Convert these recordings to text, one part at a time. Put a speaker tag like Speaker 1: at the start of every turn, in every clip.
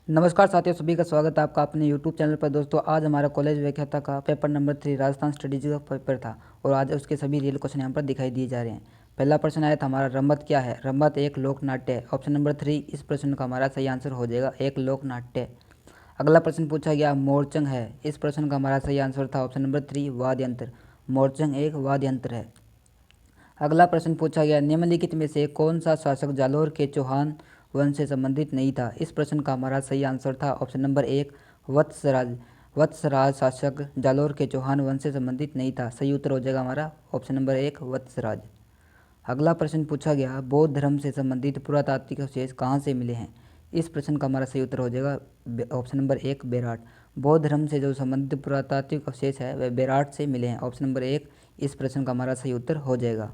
Speaker 1: नमस्कार साथियों, सभी का स्वागत है आपका अपने YouTube चैनल पर। दोस्तों, आज हमारा कॉलेज व्याख्याता का पेपर नंबर 3 राजस्थान स्टडीज का पेपर था और आज उसके सभी रियल क्वेश्चन यहाँ पर दिखाई दिए जा रहे हैं। पहला प्रश्न आया था हमारा, रम्मत क्या है? रम्मत एक लोक नाट्य है। ऑप्शन नंबर 3 इस प्रश्न का हमारा सही आंसर हो जाएगा, एक लोक नाट्य। अगला प्रश्न पूछा गया, मोरचंग है। इस प्रश्न का हमारा सही आंसर था ऑप्शन नंबर 3 वाद्य यंत्र। मोरचंग एक वाद्य यंत्र है। अगला प्रश्न पूछा गया, निम्नलिखित में से कौन सा शासक जालौर के चौहान वंश से संबंधित नहीं था? इस प्रश्न का हमारा सही आंसर था ऑप्शन नंबर 1 वत्सराज। वत्सराज शासक जालौर के चौहान वंश से संबंधित नहीं था। सही उत्तर हो जाएगा हमारा ऑप्शन नंबर 1 वत्सराज। अगला प्रश्न पूछा गया, बौद्ध धर्म से संबंधित पुरातात्विक अवशेष कहाँ से मिले हैं? इस प्रश्न का हमारा सही उत्तर हो जाएगा ऑप्शन नंबर 1 बेराट। बौद्ध धर्म से जो संबंधित पुरातात्विक अवशेष है वह बेराट से मिले हैं। ऑप्शन नंबर 1 इस प्रश्न का हमारा सही उत्तर हो जाएगा।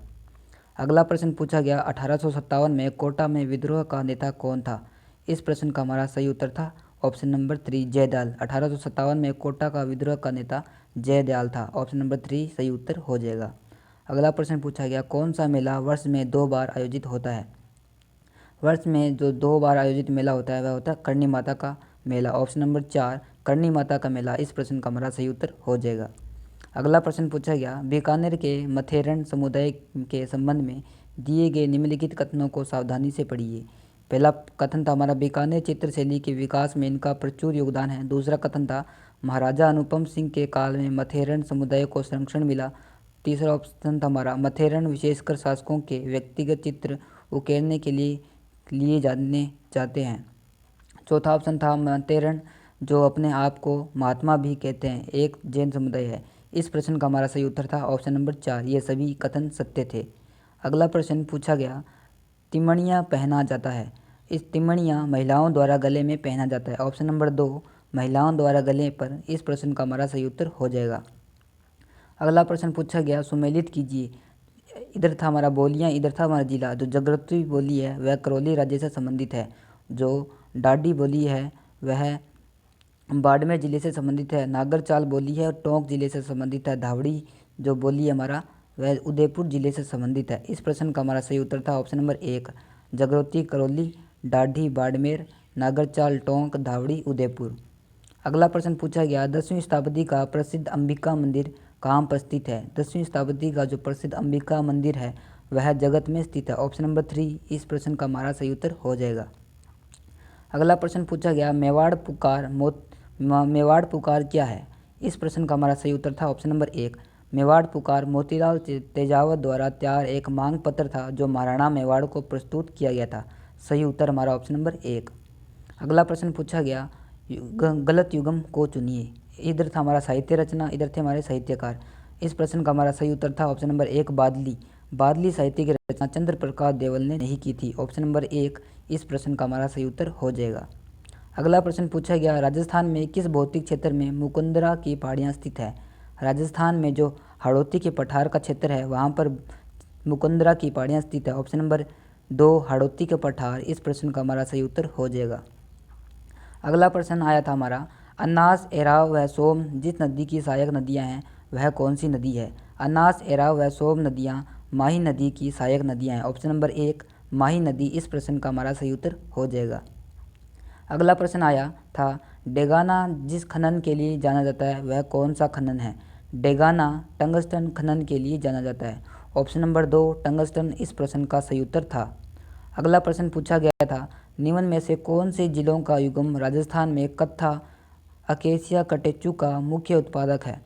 Speaker 1: अगला प्रश्न पूछा गया, 1857 में कोटा में विद्रोह का नेता कौन था? इस प्रश्न का हमारा सही उत्तर था ऑप्शन नंबर 3 जयदयाल। 1857 में कोटा का विद्रोह का नेता जयदयाल था। ऑप्शन नंबर 3 सही उत्तर हो जाएगा। अगला प्रश्न पूछा गया, कौन सा मेला वर्ष में 2 बार आयोजित होता है? वर्ष में जो 2 बार आयोजित मेला होता है वह होता है करणी माता का मेला। ऑप्शन नंबर 4 करणी माता का मेला इस प्रश्न का हमारा सही उत्तर हो जाएगा। अगला प्रश्न पूछा गया, बीकानेर के मथेरन समुदाय के संबंध में दिए गए निम्नलिखित कथनों को सावधानी से पढ़िए। पहला कथन था हमारा, बीकानेर चित्रशैली के विकास में इनका प्रचुर योगदान है। दूसरा कथन था, महाराजा अनुपम सिंह के काल में मथेरन समुदाय को संरक्षण मिला। तीसरा ऑप्शन था हमारा, मथेरन विशेषकर शासकों के व्यक्तिगत चित्र उकेरने के लिए जाने जाते हैं। चौथा ऑप्शन था, मथेरन जो अपने आप को महात्मा भी कहते हैं एक जैन समुदाय है। इस प्रश्न का हमारा सही उत्तर था ऑप्शन नंबर 4, ये सभी कथन सत्य थे। अगला प्रश्न पूछा गया, तिमणिया पहना जाता है। इस तिमणिया महिलाओं द्वारा गले में पहना जाता है। ऑप्शन नंबर 2 महिलाओं द्वारा गले पर। इस प्रश्न का हमारा सही उत्तर हो जाएगा। अगला प्रश्न पूछा गया, सुमेलित कीजिए। इधर था हमारा बोलियाँ, इधर था हमारा जिला। जो जागृति बोली है वह करौली राज्य से संबंधित है। जो डाडी बोली है वह बाड़मेर जिले से संबंधित है। नागरचाल बोली है और टोंक जिले से संबंधित है। धावड़ी जो बोली है हमारा वह उदयपुर जिले से संबंधित है। इस प्रश्न का हमारा सही उत्तर था ऑप्शन नंबर 1 जागृति करौली, डाढ़ी बाड़मेर, नागरचाल टोंक, धावड़ी उदयपुर। अगला प्रश्न पूछा गया, 10वीं शताब्दी का प्रसिद्ध अंबिका मंदिर कहाँ पर स्थित है? 10वीं शताब्दी का जो प्रसिद्ध अंबिका मंदिर है वह जगत में स्थित है। ऑप्शन नंबर 3 इस प्रश्न का हमारा सही उत्तर हो जाएगा। अगला प्रश्न पूछा गया, मेवाड़ पुकार क्या है? इस प्रश्न का हमारा सही उत्तर था ऑप्शन नंबर 1 मेवाड़ पुकार मोतीलाल तेजावत द्वारा तैयार एक मांग पत्र था जो महाराणा मेवाड़ को प्रस्तुत किया गया था। सही उत्तर हमारा ऑप्शन नंबर 1। अगला प्रश्न पूछा गया, गलत युगम को चुनिए। इधर था हमारा साहित्य रचना, इधर थे हमारे साहित्यकार। इस प्रश्न का हमारा सही उत्तर था ऑप्शन नंबर 1 बादली। बादली साहित्य की रचना चंद्र प्रकाश देवल ने नहीं की थी। ऑप्शन नंबर 1 इस प्रश्न का हमारा सही उत्तर हो जाएगा। अगला प्रश्न पूछा गया, राजस्थान में किस भौतिक क्षेत्र में मुकुंदरा की पहाड़ियाँ स्थित है? राजस्थान में जो हाड़ौती के पठार का क्षेत्र है वहाँ पर मुकुंदरा की पहाड़ियाँ स्थित है। ऑप्शन नंबर 2 हाड़ौती के पठार इस प्रश्न का हमारा सही उत्तर हो जाएगा। अगला प्रश्न आया था हमारा, अन्नास, एराव व सोम जिस नदी की सहायक नदियाँ हैं वह कौन सी नदी है? अन्नास, एराव व सोम नदियाँ माही नदी की सहायक नदियाँ हैं। ऑप्शन नंबर 1 माही नदी इस प्रश्न का हमारा सही उत्तर हो जाएगा। अगला प्रश्न आया था, डेगाना जिस खनन के लिए जाना जाता है वह कौन सा खनन है? डेगाना टंगस्टन खनन के लिए जाना जाता है। ऑप्शन नंबर 2 टंगस्टन इस प्रश्न का सही उत्तर था। अगला प्रश्न पूछा गया था, निम्न में से कौन से जिलों का युग्म राजस्थान में कत्था अकेसिया कटेचु का मुख्य उत्पादक है?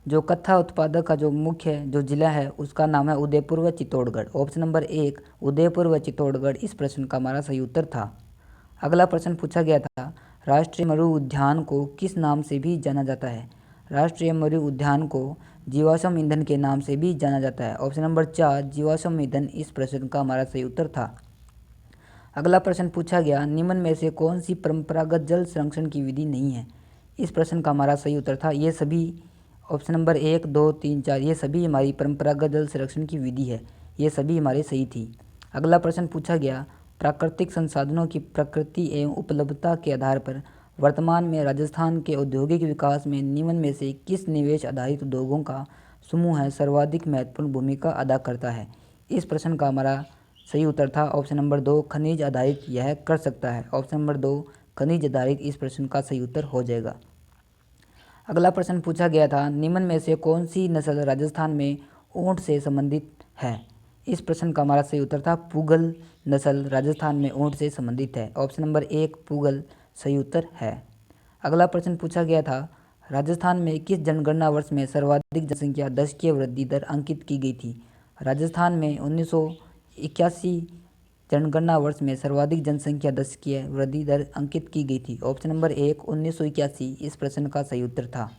Speaker 1: जो कत्था उत्पादक का जो मुख्य जो जिला है उसका नाम है उदयपुर व चित्तौड़गढ़। ऑप्शन नंबर 1 उदयपुर व चित्तौड़गढ़ इस प्रश्न का हमारा सही उत्तर था। अगला प्रश्न पूछा गया था, राष्ट्रीय मरु उद्यान को किस नाम से भी जाना जाता है? राष्ट्रीय मरु उद्यान को जीवाश्म ईंधन के नाम से भी जाना जाता है। ऑप्शन नंबर 4 जीवाश्म ईंधन इस प्रश्न का हमारा सही उत्तर था। अगला प्रश्न पूछा गया, निम्न में से कौन सी परंपरागत जल संरक्षण की विधि नहीं है? इस प्रश्न का हमारा सही उत्तर था ये सभी। ऑप्शन नंबर 1 2 3 4 ये सभी हमारी परंपरागत जल संरक्षण की विधि है। ये सभी हमारे सही थी। अगला प्रश्न पूछा गया, प्राकृतिक संसाधनों की प्रकृति एवं उपलब्धता के आधार पर वर्तमान में राजस्थान के औद्योगिक विकास में निम्न में से किस निवेश आधारित उद्योगों का समूह है सर्वाधिक महत्वपूर्ण भूमिका अदा करता है? इस प्रश्न का हमारा सही उत्तर था ऑप्शन नंबर 2 खनिज आधारित यह कर सकता है। ऑप्शन नंबर 2 खनिज आधारित इस प्रश्न का सही उत्तर हो जाएगा। अगला प्रश्न पूछा गया था, निम्न में से कौन सी नस्ल राजस्थान में ऊंट से संबंधित है। इस प्रश्न का हमारा सही उत्तर था पूगल नस्ल राजस्थान में ऊंट से संबंधित है। ऑप्शन नंबर 1 पूगल सही उत्तर है। अगला प्रश्न पूछा गया था, राजस्थान में किस जनगणना वर्ष में सर्वाधिक जनसंख्या दशकीय वृद्धि दर अंकित की गई थी। राजस्थान में 1981 जनगणना वर्ष में सर्वाधिक जनसंख्या दशकीय वृद्धि दर अंकित की गई थी। ऑप्शन नंबर 1 1981 इस प्रश्न का सही उत्तर था।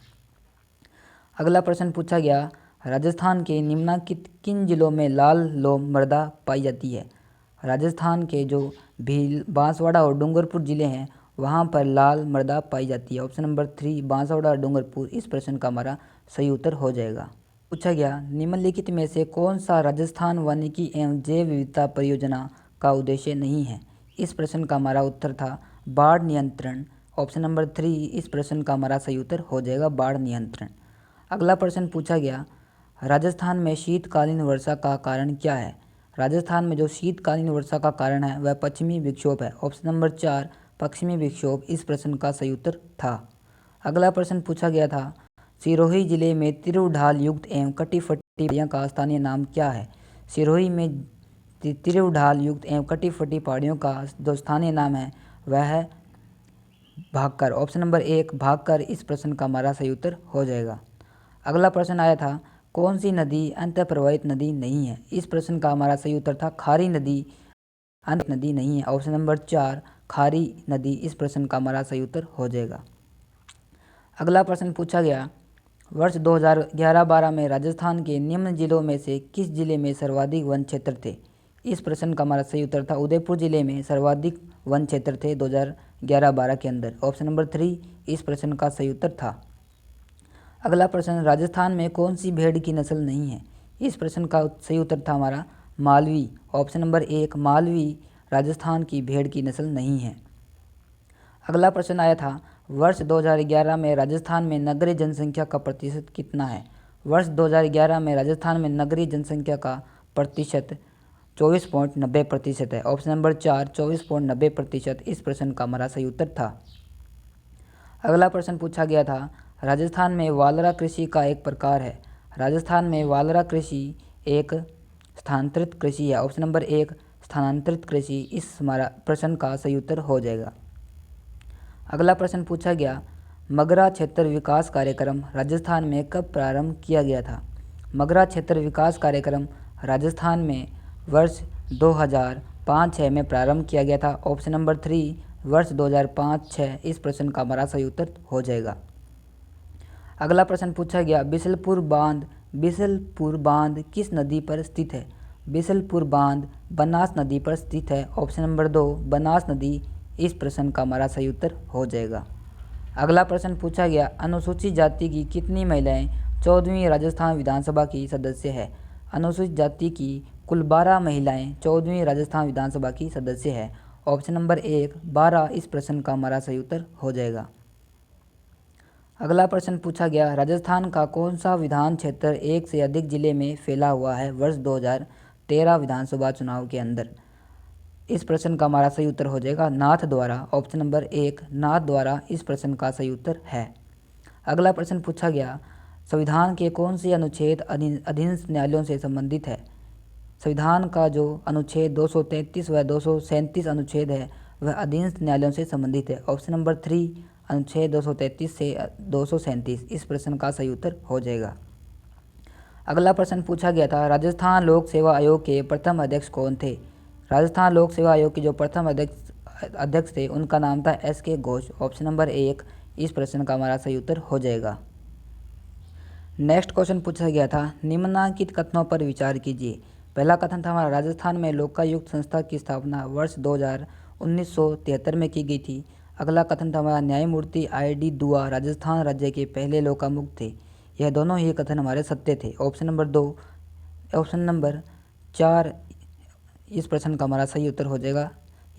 Speaker 1: अगला प्रश्न पूछा गया, राजस्थान के निम्नलिखित किन जिलों में लाल लोम मृदा पाई जाती है। राजस्थान के जो भील, बांसवाड़ा और डूंगरपुर जिले हैं वहाँ पर लाल मृदा पाई जाती है। ऑप्शन नंबर 3 बांसवाड़ा और डूंगरपुर इस प्रश्न का हमारा सही उत्तर हो जाएगा। पूछा गया, निम्नलिखित में से कौन सा राजस्थान वानिकी एवं जैव विविधता परियोजना का उद्देश्य नहीं है। इस प्रश्न का हमारा उत्तर था बाढ़ नियंत्रण। ऑप्शन नंबर 3 इस प्रश्न का हमारा सही उत्तर हो जाएगा बाढ़ नियंत्रण। अगला प्रश्न पूछा गया, राजस्थान में शीतकालीन वर्षा का कारण क्या है। राजस्थान में जो शीतकालीन वर्षा का कारण है वह पश्चिमी विक्षोभ है। ऑप्शन नंबर 4 पश्चिमी विक्षोभ इस प्रश्न का सही उत्तर था। अगला प्रश्न पूछा गया था, सिरोही जिले में तिरुढाल युक्त एवं कटिफटी पहाड़ियों का स्थानीय नाम क्या है। सिरोही में तिरुढाल युक्त एवं कटिफटी पहाड़ियों का जो स्थानीय नाम है वह है भागकर। ऑप्शन नंबर 1 भागकर इस प्रश्न का हमारा सही उत्तर हो जाएगा। अगला प्रश्न आया था, कौन सी नदी अंतः प्रवाहित नदी नहीं है। इस प्रश्न का हमारा सही उत्तर था खारी नदी अंत नदी नहीं है। ऑप्शन नंबर 4 खारी नदी इस प्रश्न का हमारा सही उत्तर हो जाएगा। अगला प्रश्न पूछा गया, वर्ष 2011-12 में राजस्थान के निम्न जिलों में से किस जिले में सर्वाधिक वन क्षेत्र थे। इस प्रश्न का हमारा सही उत्तर था उदयपुर जिले में सर्वाधिक वन क्षेत्र थे 2011-12 के अंदर। ऑप्शन नंबर 3 इस प्रश्न का सही उत्तर था। अगला प्रश्न, राजस्थान में कौन सी भेड़ की नस्ल नहीं है। इस प्रश्न का सही उत्तर था हमारा मालवी। ऑप्शन नंबर 1 मालवी राजस्थान की भेड़ की नस्ल नहीं है। अगला प्रश्न आया था, वर्ष 2011 में राजस्थान में नगरीय जनसंख्या का प्रतिशत कितना है। वर्ष 2011 में राजस्थान में नगरीय जनसंख्या का प्रतिशत 24.90% है। ऑप्शन नंबर 4 24.90% इस प्रश्न का हमारा सही उत्तर था। अगला प्रश्न पूछा गया था, राजस्थान में वालरा कृषि का एक प्रकार है। राजस्थान में वालरा कृषि एक स्थानांतरित कृषि है। ऑप्शन नंबर 1 स्थानांतरित कृषि इस हमारा प्रश्न का सही उत्तर हो जाएगा। अगला प्रश्न पूछा गया, मगरा क्षेत्र विकास कार्यक्रम राजस्थान में कब प्रारंभ किया गया था। मगरा क्षेत्र विकास कार्यक्रम राजस्थान में वर्ष 2005-06 में प्रारंभ किया गया था। ऑप्शन नंबर 3 वर्ष 2005-06 इस प्रश्न का हमारा सही उत्तर हो जाएगा। अगला प्रश्न पूछा गया, बिसलपुर बांध किस नदी पर स्थित है। बिसलपुर बांध बनास नदी पर स्थित है। ऑप्शन नंबर 2 बनास नदी इस प्रश्न का हमारा सही उत्तर हो जाएगा। अगला प्रश्न पूछा गया, अनुसूचित जाति की कितनी महिलाएं 14वीं राजस्थान विधानसभा की सदस्य है। अनुसूचित जाति की कुल 12 महिलाएं 14वीं राजस्थान विधानसभा की सदस्य है। ऑप्शन नंबर 1 12 इस प्रश्न का हमारा सही उत्तर हो जाएगा। अगला प्रश्न पूछा गया, राजस्थान का कौन सा विधान क्षेत्र एक से अधिक जिले में फैला हुआ है वर्ष 2013 विधानसभा चुनाव के अंदर। इस प्रश्न का हमारा सही उत्तर हो जाएगा नाथ द्वारा। ऑप्शन नंबर 1 नाथ द्वारा इस प्रश्न का सही उत्तर है। अगला प्रश्न पूछा गया, संविधान के कौन से अनुच्छेद अधीनस्थ न्यायालयों से संबंधित है। संविधान का जो अनुच्छेद 233 व 237 अनुच्छेद है वह अधीनस्थ न्यायालयों से संबंधित है। ऑप्शन नंबर 3 अनुच्छेद 233 से 237 इस प्रश्न का सही उत्तर हो जाएगा। अगला प्रश्न पूछा गया था, राजस्थान लोक सेवा आयोग के प्रथम अध्यक्ष कौन थे। राजस्थान लोक सेवा आयोग के जो प्रथम अध्यक्ष थे उनका नाम था SK घोष। ऑप्शन नंबर 1 इस प्रश्न का हमारा सही उत्तर हो जाएगा। नेक्स्ट क्वेश्चन पूछा गया था, निम्नलिखित कथनों पर विचार कीजिए। पहला कथन था हमारा, राजस्थान में लोकायुक्त संस्था की स्थापना वर्ष 1973 में की गई थी। अगला कथन था हमारा, न्यायमूर्ति ID दुआ राजस्थान राज्य के पहले लोकायुक्त थे। यह दोनों ही कथन हमारे सत्य थे। ऑप्शन नंबर 4 इस प्रश्न का हमारा सही उत्तर हो जाएगा।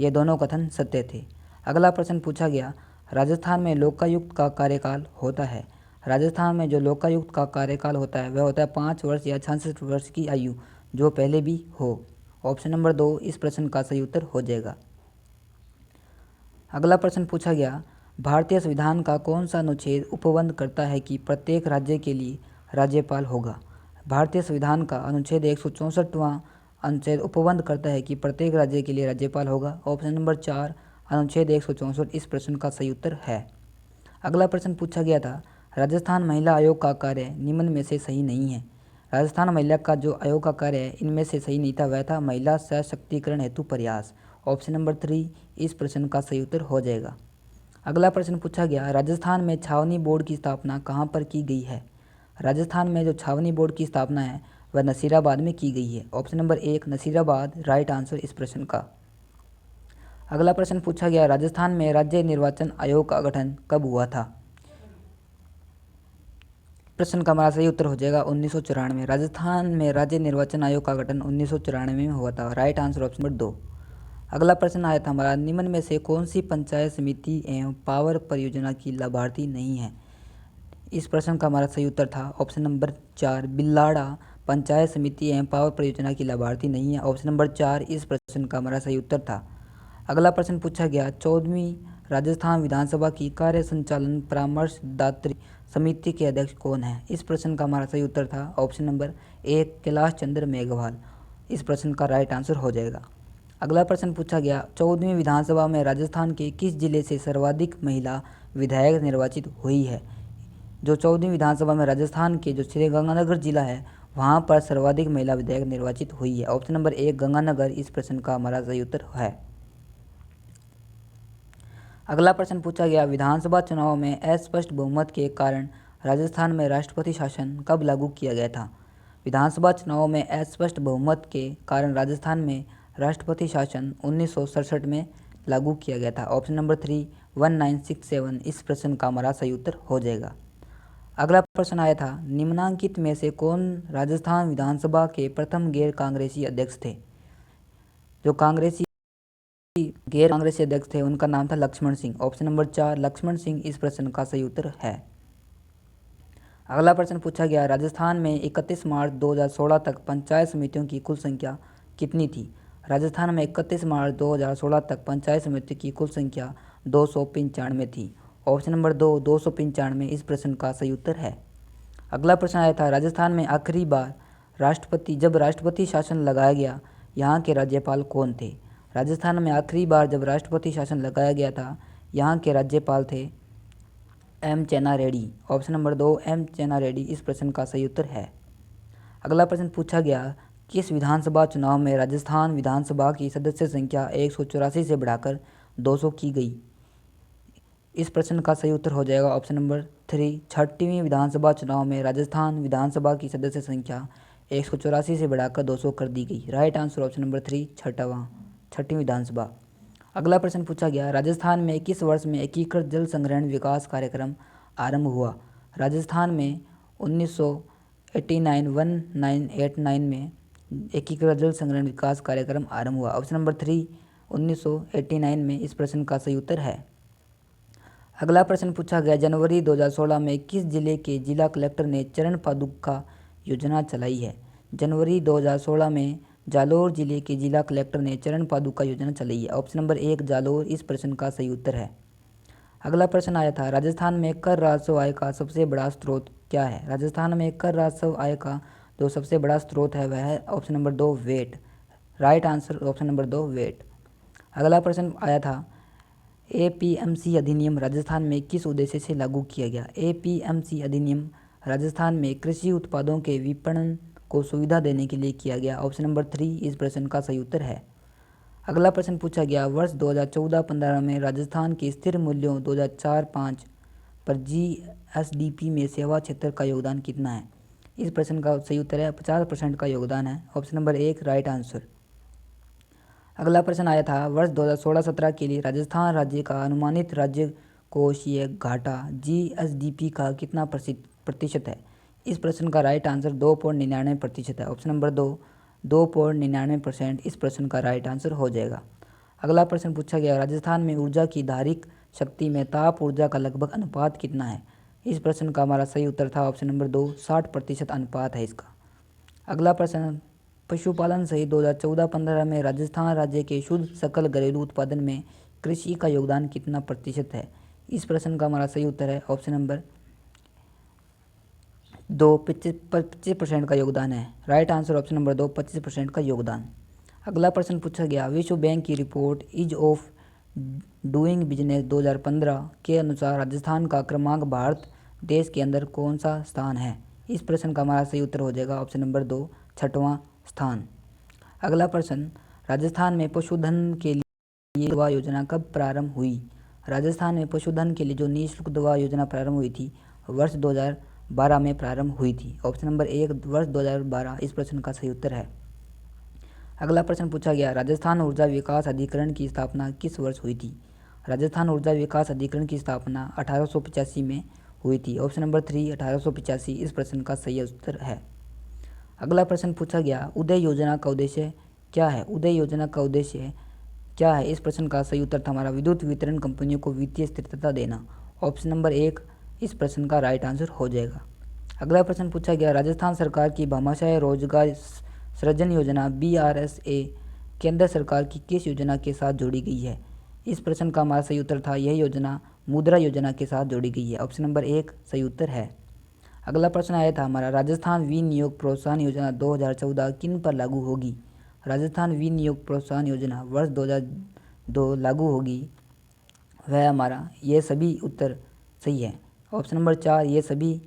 Speaker 1: ये दोनों कथन सत्य थे। अगला प्रश्न पूछा गया, राजस्थान में लोकायुक्त का कार्यकाल होता है। राजस्थान में जो लोकायुक्त का कार्यकाल होता है वह होता है 5 वर्ष या 66 वर्ष की आयु, जो पहले भी हो। ऑप्शन नंबर 2 इस प्रश्न का सही उत्तर हो जाएगा। अगला प्रश्न पूछा गया, भारतीय संविधान का कौन सा अनुच्छेद उपबंध करता है कि प्रत्येक राज्य के लिए राज्यपाल होगा। भारतीय संविधान का अनुच्छेद 164वां अनुच्छेद उपबंध करता है कि प्रत्येक राज्य के लिए राज्यपाल होगा। ऑप्शन नंबर 4 अनुच्छेद 164 इस प्रश्न का सही उत्तर है। अगला प्रश्न पूछा गया था, राजस्थान महिला आयोग का कार्य निम्न में से सही नहीं है। राजस्थान महिला का जो आयोग का कार्य है इनमें से सही नहीं था, वह था महिला सशक्तिकरण हेतु प्रयास। ऑप्शन नंबर 3 इस प्रश्न का सही उत्तर हो जाएगा। अगला प्रश्न पूछा गया, राजस्थान में छावनी बोर्ड की स्थापना कहाँ पर की गई है। राजस्थान में जो छावनी बोर्ड की स्थापना है वह नसीराबाद में की गई है। Option number 1 Nasirabad right answer इस प्रश्न का। अगला प्रश्न पूछा गया, राजस्थान में राज्य निर्वाचन आयोग का गठन कब हुआ था। प्रश्न का हमारा सही उत्तर हो जाएगा 1994। राजस्थान में राज्य निर्वाचन आयोग का गठन 1994 में हुआ था। Right answer option number 2। अगला प्रश्न आया था हमारा, निम्न में से कौन सी पंचायत समिति एवं पावर परियोजना की लाभार्थी नहीं है। इस प्रश्न का हमारा सही उत्तर था ऑप्शन नंबर 4 बिल्लाड़ा पंचायत समिति एवं पावर परियोजना की लाभार्थी नहीं है। ऑप्शन नंबर 4 इस प्रश्न का हमारा सही उत्तर था। अगला प्रश्न पूछा गया, 14वीं राजस्थान विधानसभा की कार्य संचालन परामर्शदात्री समिति के अध्यक्ष कौन है। इस प्रश्न का हमारा सही उत्तर था ऑप्शन नंबर 1 कैलाश चंद्र मेघवाल। इस प्रश्न का राइट आंसर हो जाएगा। अगला प्रश्न पूछा गया, 14वीं विधानसभा में राजस्थान के किस जिले से सर्वाधिक महिला विधायक निर्वाचित हुई है। जो 14वीं विधानसभा में राजस्थान के जो श्रीगंगानगर जिला है वहाँ पर सर्वाधिक महिला विधायक निर्वाचित हुई है। ऑप्शन नंबर 1 गंगानगर इस प्रश्न का हमारा सही उत्तर है। अगला प्रश्न पूछा गया, विधानसभा चुनाव में अस्पष्ट बहुमत के कारण राजस्थान में राष्ट्रपति शासन कब लागू किया गया था। विधानसभा चुनाव में अस्पष्ट बहुमत के कारण राजस्थान में राष्ट्रपति शासन 1967 में लागू किया गया था। ऑप्शन नंबर 3 1967 इस प्रश्न का हमारा सही उत्तर हो जाएगा। अगला प्रश्न आया था, निम्नांकित में से कौन राजस्थान विधानसभा के प्रथम गैर कांग्रेसी अध्यक्ष थे। जो गैर कांग्रेसी अध्यक्ष थे उनका नाम था लक्ष्मण सिंह। ऑप्शन नंबर 4 लक्ष्मण सिंह इस प्रश्न का सही उत्तर है। अगला प्रश्न पूछा गया, राजस्थान में 31 मार्च 2016 तक पंचायत समितियों की कुल संख्या कितनी थी। राजस्थान में 31 मार्च 2016 तक पंचायत समितियों की कुल संख्या 295 थी। ऑप्शन नंबर 2 295 इस प्रश्न का सही उत्तर है। अगला प्रश्न आया था, राजस्थान में आखिरी बार जब राष्ट्रपति शासन लगाया गया यहाँ के राज्यपाल कौन थे। राजस्थान में आखिरी बार जब राष्ट्रपति शासन लगाया गया था यहाँ के राज्यपाल थे M Chenna Reddy. Option number 2 M Chenna Reddy इस प्रश्न का सही उत्तर है। अगला प्रश्न पूछा गया, किस विधानसभा चुनाव में राजस्थान विधानसभा की सदस्य संख्या 184 से बढ़ाकर 200 की गई। इस प्रश्न का सही उत्तर हो जाएगा ऑप्शन नंबर 3 छठवीं विधानसभा चुनाव में राजस्थान विधानसभा की सदस्य संख्या 184 से बढ़ाकर 200 कर दी गई। राइट आंसर ऑप्शन नंबर 3 छठी विधानसभा। अगला प्रश्न पूछा गया, राजस्थान में किस वर्ष में एकीकृत जल संग्रहण विकास कार्यक्रम आरंभ हुआ। राजस्थान में 1989 में एकीकृत जल संग्रहण विकास कार्यक्रम आरंभ हुआ। ऑप्शन नंबर 3 1989 में इस प्रश्न का सही उत्तर है। अगला प्रश्न पूछा गया, जनवरी 2016 में किस जिले के जिला कलेक्टर ने चरण पादुका योजना चलाई है। जनवरी 2016 में जालोर जिले के जिला कलेक्टर ने चरण पादुका योजना चलाई है। ऑप्शन नंबर 1 जालोर इस प्रश्न का सही उत्तर है। अगला प्रश्न आया था, राजस्थान में कर राजस्व आय का सबसे बड़ा स्रोत क्या है। राजस्थान में कर राजस्व आय का जो सबसे बड़ा स्रोत है वह है ऑप्शन नंबर 2 वेट। राइट आंसर ऑप्शन नंबर 2 वेट। अगला प्रश्न आया था, एपीएमसी अधिनियम राजस्थान में किस उद्देश्य से लागू किया गया। एपीएमसी अधिनियम राजस्थान में कृषि उत्पादों के विपणन को सुविधा देने के लिए किया गया। ऑप्शन नंबर 3 इस प्रश्न का सही उत्तर है। अगला प्रश्न पूछा गया, वर्ष 2014-15 में राजस्थान के स्थिर मूल्यों 2004-5 पर जीएसडीपी में सेवा क्षेत्र का योगदान कितना है। इस प्रश्न का सही उत्तर है 50% का योगदान है। Option number 1 right answer. अगला प्रश्न आया था, वर्ष 2016-17 के लिए राजस्थान राज्य का अनुमानित राज्य कोषीय घाटा जीएसडीपी का कितना प्रतिशत है। इस प्रश्न का राइट आंसर 2.99% है। ऑप्शन नंबर 2.99% इस प्रश्न का राइट आंसर हो जाएगा। अगला प्रश्न पूछा गया, राजस्थान में ऊर्जा की धारिक शक्ति में ताप ऊर्जा का लगभग अनुपात कितना है। इस प्रश्न का हमारा सही उत्तर था ऑप्शन नंबर 2 60% अनुपात है इसका। अगला प्रश्न, पशुपालन सहित 2014-15 में राजस्थान राज्य के शुद्ध सकल घरेलू उत्पादन में कृषि का योगदान कितना प्रतिशत है? इस प्रश्न का हमारा सही उत्तर है ऑप्शन नंबर 2, 25% का योगदान है। राइट आंसर ऑप्शन नंबर 2, 25% का योगदान। अगला प्रश्न पूछा गया, विश्व बैंक की report ease of doing business 2015 के अनुसार राजस्थान का क्रमांक भारत देश के अंदर कौन सा स्थान है? इस प्रश्न का हमारा सही उत्तर हो जाएगा ऑप्शन नंबर 2, 6वां स्थान। अगला प्रश्न, राजस्थान में पशुधन के लिए दवा योजना कब प्रारंभ हुई? राजस्थान में पशुधन के लिए जो निःशुल्क दवा योजना प्रारंभ हुई थी वर्ष 2012 में प्रारंभ हुई थी। ऑप्शन नंबर 1 वर्ष 2012 इस प्रश्न का सही उत्तर है। अगला प्रश्न पूछा गया, राजस्थान ऊर्जा विकास अधिकरण की स्थापना किस वर्ष हुई थी? राजस्थान ऊर्जा विकास अधिकरण की स्थापना 1885 में हुई थी। ऑप्शन नंबर 3 1885 इस प्रश्न का सही उत्तर है। अगला प्रश्न पूछा गया, उदय योजना का उद्देश्य क्या है? उदय योजना का उद्देश्य क्या है? इस प्रश्न का सही उत्तर था हमारा विद्युत वितरण कंपनियों को वित्तीय स्थिरता देना। ऑप्शन नंबर 1 इस प्रश्न का राइट आंसर हो जाएगा। अगला प्रश्न पूछा गया, राजस्थान सरकार की भामाशाह रोजगार सृजन योजना BRSA केंद्र सरकार की किस योजना के साथ जोड़ी गई है? इस प्रश्न का हमारा सही उत्तर था यह योजना मुद्रा योजना के साथ जोड़ी गई है। ऑप्शन नंबर 1 सही उत्तर है। अगला प्रश्न आया था हमारा, राजस्थान विनियोग प्रोत्साहन योजना 2014 किन पर लागू होगी? राजस्थान विनियोग प्रोत्साहन योजना वर्ष 2002 लागू होगी, वह हमारा ये सभी उत्तर सही है। ऑप्शन नंबर 4 ये सभी।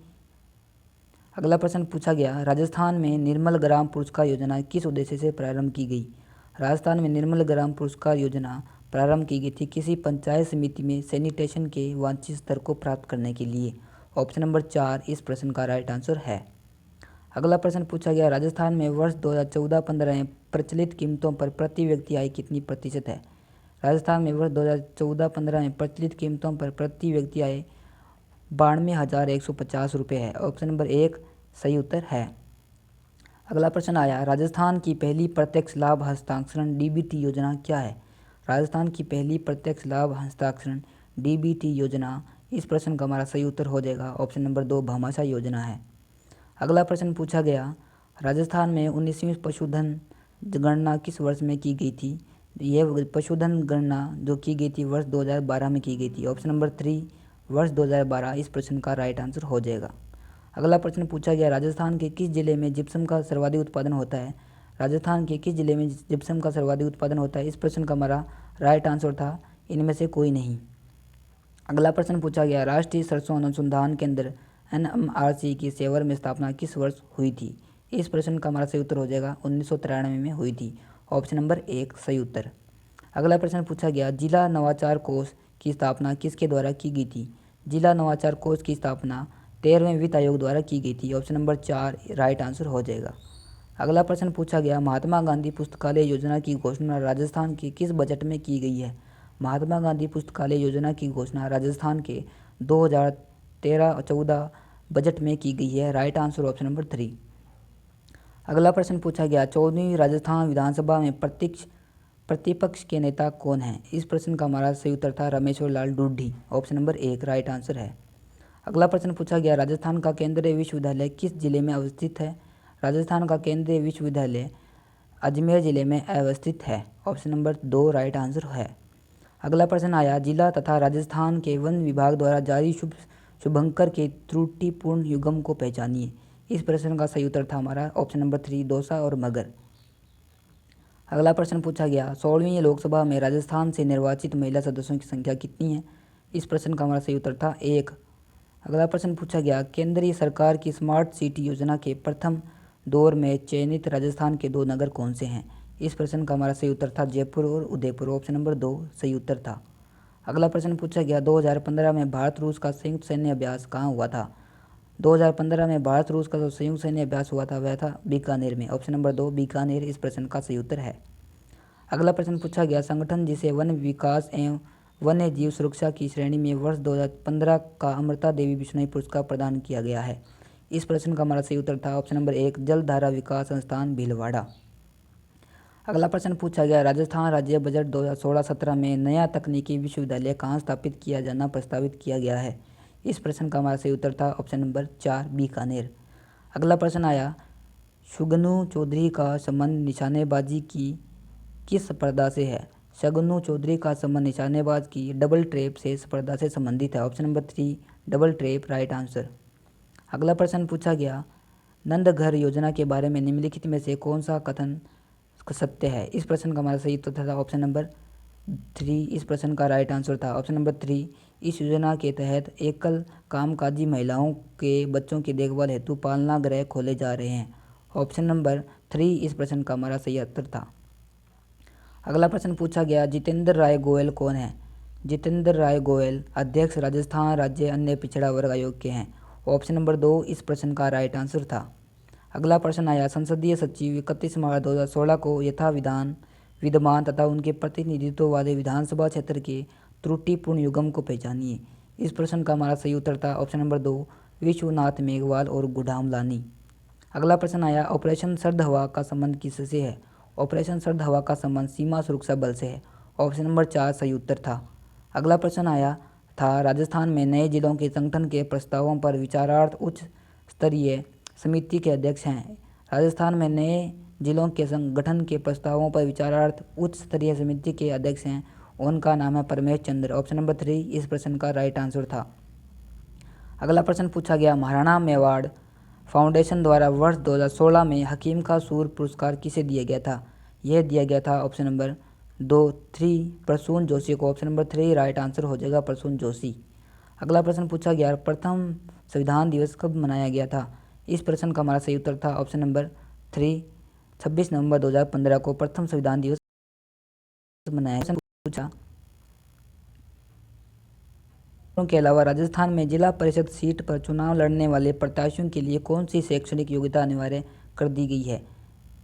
Speaker 1: अगला प्रश्न पूछा गया, राजस्थान में निर्मल ग्राम पुरस्कार योजना किस उद्देश्य से प्रारंभ की गई? राजस्थान में निर्मल ग्राम पुरस्कार योजना प्रारंभ की गई थी किसी पंचायत समिति में सैनिटेशन के वांछित स्तर को प्राप्त करने के लिए। ऑप्शन नंबर 4 इस प्रश्न का राइट आंसर है। अगला प्रश्न पूछा गया, राजस्थान में वर्ष 2014-15 में प्रचलित कीमतों पर प्रति व्यक्ति आय कितनी प्रतिशत है? राजस्थान में वर्ष 2014-15 में प्रचलित कीमतों पर प्रति व्यक्ति आय 92,150 रुपये है। ऑप्शन नंबर 1 सही उत्तर है। अगला प्रश्न आया, राजस्थान की पहली प्रत्यक्ष लाभ हस्तांतरण DBT योजना क्या है? राजस्थान की पहली प्रत्यक्ष लाभ हस्तांतरण DBT योजना इस प्रश्न का हमारा सही उत्तर हो जाएगा ऑप्शन नंबर 2 भामाशाह योजना है। अगला प्रश्न पूछा गया, राजस्थान में 19वीं पशुधन गणना किस वर्ष में की गई थी? यह पशुधन गणना जो की गई थी वर्ष 2012 में की गई थी। ऑप्शन नंबर 3 वर्ष 2012 इस प्रश्न का राइट आंसर हो जाएगा। अगला प्रश्न पूछा गया, राजस्थान के किस जिले में जिप्सम का सर्वाधिक उत्पादन होता है? राजस्थान के किस जिले में जिप्सम का सर्वाधिक उत्पादन होता है? इस प्रश्न का हमारा राइट आंसर था इनमें से कोई नहीं। अगला प्रश्न पूछा गया, राष्ट्रीय सरसों अनुसंधान केंद्र NMRC की सेवर में स्थापना किस वर्ष हुई थी? इस प्रश्न का हमारा सही उत्तर हो जाएगा 1993 में हुई थी। ऑप्शन नंबर 1 सही उत्तर। अगला प्रश्न पूछा गया, जिला नवाचार कोष की स्थापना किसके द्वारा की गई थी? जिला नवाचार कोष की स्थापना 13वें वित्त आयोग द्वारा की गई थी। ऑप्शन नंबर 4 राइट आंसर हो जाएगा। अगला प्रश्न पूछा गया, महात्मा गांधी पुस्तकालय योजना की घोषणा राजस्थान के किस बजट में की गई है? महात्मा गांधी पुस्तकालय योजना की घोषणा राजस्थान के 2013-14 बजट में की गई है। Right answer option number 3। अगला प्रश्न पूछा गया, 14वीं राजस्थान विधानसभा में प्रतिपक्ष के नेता कौन हैं? इस प्रश्न का हमारा सही उत्तर था रामेश्वर लाल ढूंढी। ऑप्शन नंबर 1 राइट आंसर है। अगला प्रश्न पूछा गया, राजस्थान का केंद्रीय विश्वविद्यालय किस जिले में अवस्थित है? राजस्थान का केंद्रीय विश्वविद्यालय अजमेर जिले में अवस्थित है। ऑप्शन नंबर 2 राइट आंसर है। अगला प्रश्न आया, जिला तथा राजस्थान के वन विभाग द्वारा जारी शुभंकर के त्रुटिपूर्ण युग्म को पहचानिए। इस प्रश्न का सही उत्तर था हमारा ऑप्शन नंबर 3 दौसा और मगर। अगला प्रश्न पूछा गया, 16वीं लोकसभा में राजस्थान से निर्वाचित महिला सदस्यों की संख्या कितनी है? इस प्रश्न का हमारा सही उत्तर था 1। अगला प्रश्न पूछा गया, केंद्रीय सरकार की स्मार्ट सिटी योजना के प्रथम दौर में चयनित राजस्थान के 2 नगर कौन से हैं? इस प्रश्न का हमारा सही उत्तर था जयपुर और उदयपुर। ऑप्शन नंबर 2 सही उत्तर था। अगला प्रश्न पूछा गया, 2015 में भारत रूस का संयुक्त सैन्य अभ्यास कहाँ हुआ था? 2015 में भारत रूस का जो संयुक्त सैन्य अभ्यास हुआ था वह था बीकानेर में। ऑप्शन नंबर 2 बीकानेर इस प्रश्न का सही उत्तर है। अगला प्रश्न पूछा गया, संगठन जिसे वन विकास एवं वन्य जीव सुरक्षा की श्रेणी में वर्ष 2015 का अमृता देवी बिश्नोई पुरस्कार प्रदान किया गया है। इस प्रश्न का हमारा सही उत्तर था ऑप्शन नंबर 1 जलधारा विकास संस्थान भीलवाड़ा। अगला प्रश्न पूछा गया, राजस्थान राज्य बजट 2016-17 में नया तकनीकी विश्वविद्यालय कहाँ स्थापित किया जाना प्रस्तावित किया गया है? इस प्रश्न का हमारा सही उत्तर था ऑप्शन नंबर 4 बीकानेर। अगला प्रश्न आया, शुगनू चौधरी का संबंध निशानेबाजी की किस स्पर्धा से है? शगुनु चौधरी का संबंध निशानेबाज की डबल ट्रैप से स्पर्धा से संबंधित है। Option number 3 double trap right answer. अगला प्रश्न पूछा गया, नंद घर योजना के बारे में निम्नलिखित में से कौन सा कथन सत्य है। इस प्रश्न का हमारा सही उत्तर था ऑप्शन नंबर 3, इस प्रश्न का राइट आंसर था ऑप्शन नंबर 3। इस योजना के तहत एकल कामकाजी महिलाओं के बच्चों की देखभाल हेतु पालना गृह खोले जा रहे हैं। ऑप्शन नंबर 3 इस प्रश्न का हमारा सही उत्तर था। अगला प्रश्न पूछा गया, जितेंद्र राय गोयल कौन है। जितेंद्र राय गोयल अध्यक्ष राजस्थान राज्य अन्य पिछड़ा वर्ग आयोग के हैं। ऑप्शन नंबर 2 इस प्रश्न का राइट आंसर था। अगला प्रश्न आया, संसदीय सचिव 31 मार्च 2016 को विद्यमान तथा उनके प्रतिनिधित्व वाले विधानसभा क्षेत्र के त्रुटिपूर्ण युग्म को पहचानिए। इस प्रश्न का हमारा सही उत्तर था ऑप्शन नंबर 2 विश्वनाथ मेघवाल और गुडाम लानी। अगला प्रश्न आया, ऑपरेशन सर्द हवा का संबंध किससे है। ऑपरेशन सर्द हवा का संबंध सीमा सुरक्षा बल से है। ऑप्शन नंबर 4 सही उत्तर था। अगला प्रश्न आया था, राजस्थान में नए जिलों के संगठन के प्रस्तावों पर विचारार्थ उच्च स्तरीय समिति के अध्यक्ष हैं। राजस्थान में नए जिलों के संगठन के प्रस्तावों पर विचारार्थ उच्च स्तरीय समिति के अध्यक्ष हैं, उनका नाम है परमेश चंद्र। ऑप्शन नंबर 3 इस प्रश्न का राइट आंसर था। अगला प्रश्न पूछा गया, महाराणा मेवाड़ फाउंडेशन द्वारा वर्ष 2016 में हकीम का सूर पुरस्कार किसे दिया गया था। यह दिया गया था ऑप्शन नंबर 3 प्रसून जोशी को। ऑप्शन नंबर 3 राइट आंसर हो जाएगा प्रसून जोशी। अगला प्रश्न पूछा गया, प्रथम संविधान दिवस कब मनाया गया था। इस प्रश्न का हमारा सही उत्तर था ऑप्शन नंबर 3 26 नवंबर 2015 को प्रथम संविधान दिवस मनाया। पूछा के अलावा राजस्थान में जिला परिषद सीट पर चुनाव लड़ने वाले प्रत्याशियों के लिए कौन सी शैक्षणिक योग्यता अनिवार्य कर दी गई है।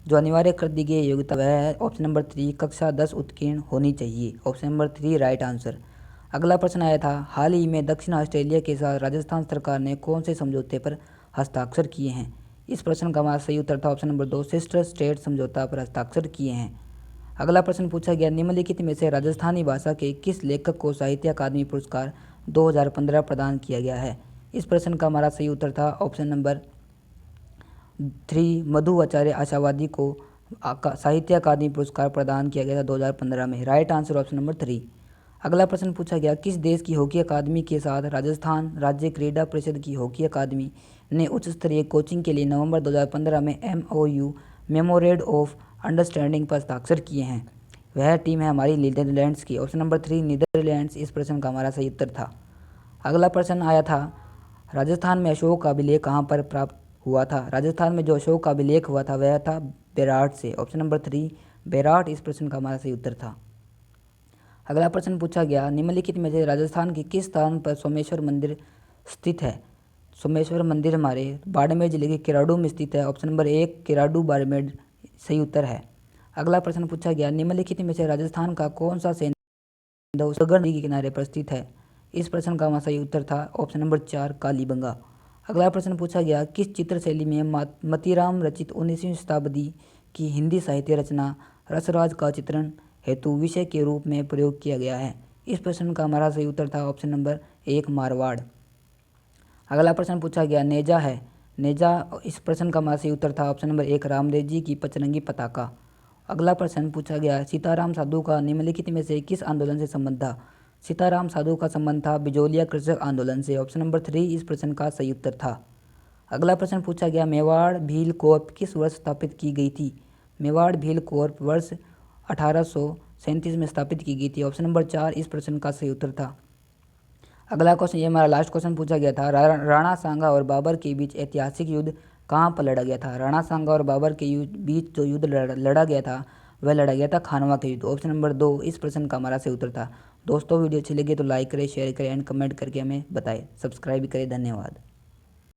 Speaker 1: जो अनिवार्य कर दी गई योग्यता वह है ऑप्शन नंबर 3 कक्षा 10 उत्तीर्ण होनी चाहिए। Option number 3 right answer. अगला प्रश्न आया था, हाल ही में दक्षिण ऑस्ट्रेलिया के साथ राजस्थान सरकार ने कौन से समझौते पर हस्ताक्षर किए हैं। इस प्रश्न का हमारा सही उत्तर था ऑप्शन नंबर 2 सिस्टर स्टेट समझौता पर हस्ताक्षर किए हैं। अगला प्रश्न पूछा गया, निम्नलिखित में से राजस्थानी भाषा के किस लेखक को साहित्य अकादमी पुरस्कार 2015 प्रदान किया गया है। इस प्रश्न का हमारा सही उत्तर था ऑप्शन नंबर 3 मधु आचार्य आशावादी को साहित्य अकादमी पुरस्कार प्रदान किया गया था 2015 में। Right answer option number 3। अगला प्रश्न पूछा गया, किस देश की हॉकी अकादमी के साथ राजस्थान राज्य क्रीड़ा परिषद की हॉकी अकादमी ने उच्च स्तरीय कोचिंग के लिए नवंबर 2015 में MOU मेमोरेंडम ऑफ अंडरस्टैंडिंग पर हस्ताक्षर किए हैं। वह टीम है हमारी नीदरलैंड्स की। ऑप्शन नंबर 3 नीदरलैंड्स इस प्रश्न का हमारा सही उत्तर था। अगला प्रश्न आया था, राजस्थान में अशोक का अभिलेख कहाँ पर प्राप्त हुआ था। राजस्थान में जो अशोक का अभिलेख हुआ था वह था बेराट से। ऑप्शन नंबर 3 बेराट इस प्रश्न का हमारा सही उत्तर था। अगला प्रश्न पूछा गया, निम्नलिखित में से राजस्थान के किस स्थान पर सोमेश्वर मंदिर स्थित है। सोमेश्वर मंदिर हमारे बाड़मेर जिले के किराडू में स्थित है। ऑप्शन नंबर 1 किराडू बाड़मेर सही उत्तर है। अगला प्रश्न पूछा गया, निम्नलिखित में से राजस्थान का कौन सा सैंधव सगर नदी के किनारे पर स्थित है। इस प्रश्न का हमारा सही उत्तर था ऑप्शन नंबर 4 कालीबंगा। अगला प्रश्न पूछा गया, किस चित्र शैली में मतीराम रचित 19वीं शताब्दी की हिंदी साहित्य रचना रसराज का चित्रण हेतु विषय के रूप में प्रयोग किया गया है। इस प्रश्न का हमारा सही उत्तर था ऑप्शन नंबर 1 मारवाड़। अगला प्रश्न पूछा गया, नेजा है। नेजा इस प्रश्न का हमारा सही उत्तर था ऑप्शन नंबर 1 रामदेव जी की पचरंगी पताका। अगला प्रश्न पूछा गया, सीताराम साधु का निम्नलिखित में से किस आंदोलन से संबंध था। सीताराम साधु का संबंध था बिजोलिया कृषक आंदोलन से। ऑप्शन नंबर 3 इस प्रश्न का सही उत्तर था। अगला प्रश्न पूछा गया, मेवाड़ भील कॉर्प किस वर्ष स्थापित की गई थी। मेवाड़ भील कॉर्प वर्ष 1837 में स्थापित की गई थी। ऑप्शन नंबर 4 इस प्रश्न का सही उत्तर था। अगला क्वेश्चन, ये हमारा लास्ट क्वेश्चन पूछा गया था, राणा सांगा और बाबर के बीच ऐतिहासिक युद्ध कहाँ पर लड़ा गया था। राणा सांगा और बाबर के बीच जो युद्ध लड़ा गया था वह लड़ा गया था खानवा के युद्ध। ऑप्शन नंबर 2 इस प्रश्न का हमारा सही उत्तर था। दोस्तों वीडियो अच्छी लगी तो लाइक करें, शेयर करें एंड कमेंट करके हमें बताएं। सब्सक्राइब करें। धन्यवाद।